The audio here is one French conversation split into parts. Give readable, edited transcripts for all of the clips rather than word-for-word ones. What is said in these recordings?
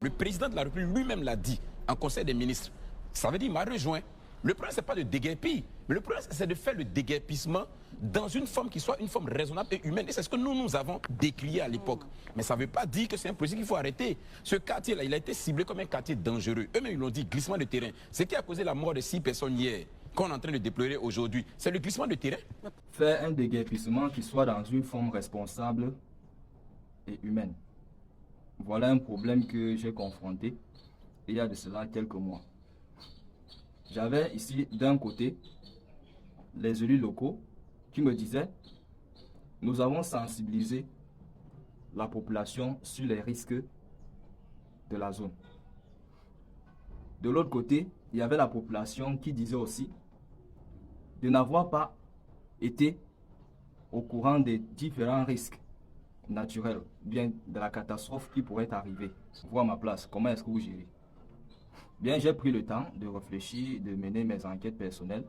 Le président de la République lui-même l'a dit en Conseil des ministres. Ça veut dire qu'il m'a rejoint. Le problème, ce n'est pas de déguerpir, mais le problème, c'est de faire le déguerpissement dans une forme qui soit une forme raisonnable et humaine. Et c'est ce que nous avons décrié à l'époque. Mais ça ne veut pas dire que c'est un projet qu'il faut arrêter. Ce quartier-là, il a été ciblé comme un quartier dangereux. Eux-mêmes, ils l'ont dit, glissement de terrain. Ce qui a causé la mort de 6 personnes hier, qu'on est en train de déplorer aujourd'hui, c'est le glissement de terrain. Faire un déguerpissement qui soit dans une forme responsable et humaine. Voilà un problème que j'ai confronté il y a de cela quelques mois. J'avais ici d'un côté les élus locaux qui me disaient « Nous avons sensibilisé la population sur les risques de la zone ». De l'autre côté, il y avait la population qui disait aussi de n'avoir pas été au courant des différents risques naturels, bien de la catastrophe qui pourrait arriver. Voir ma place, comment est-ce que vous gérez? Bien, j'ai pris le temps de réfléchir, de mener mes enquêtes personnelles.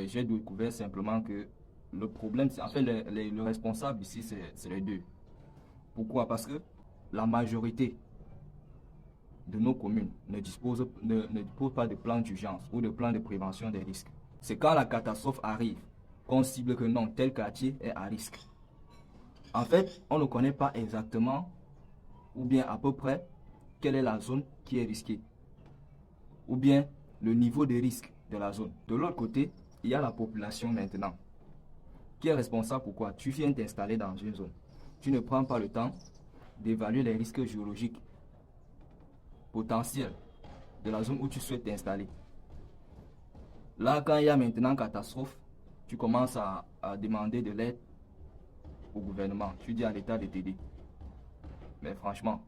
J'ai découvert simplement que le problème, en fait, le responsable ici, c'est les deux. Pourquoi? Parce que la majorité de nos communes ne dispose pas de plan d'urgence ou de plan de prévention des risques. C'est quand la catastrophe arrive qu'on cible que non, tel quartier est à risque. En fait, on ne connaît pas exactement ou bien à peu près quelle est la zone qui est risquée ou bien le niveau de risque de la zone. De l'autre côté, il y a la population maintenant qui est responsable. Pourquoi? Tu viens t'installer dans une zone. Tu ne prends pas le temps d'évaluer les risques géologiques potentiels de la zone où tu souhaites t'installer. Là, quand il y a maintenant catastrophe, tu commences à demander de l'aide au gouvernement. Tu dis à l'État de t'aider. Mais franchement,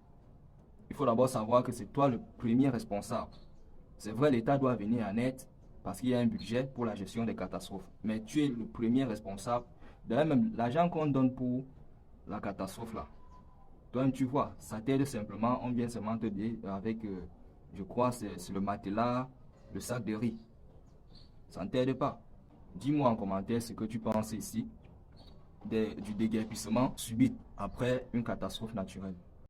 il faut d'abord savoir que c'est toi le premier responsable. C'est vrai, l'État doit venir en aide parce qu'il y a un budget pour la gestion des catastrophes. Mais tu es le premier responsable. D'ailleurs, même l'argent qu'on donne pour la catastrophe là, toi, tu vois, ça t'aide simplement. On vient seulement te dire avec, je crois, c'est le matelas, le sac de riz. Ça ne t'aide pas. Dis-moi en commentaire ce que tu penses ici du déguerpissement subit après une catastrophe naturelle.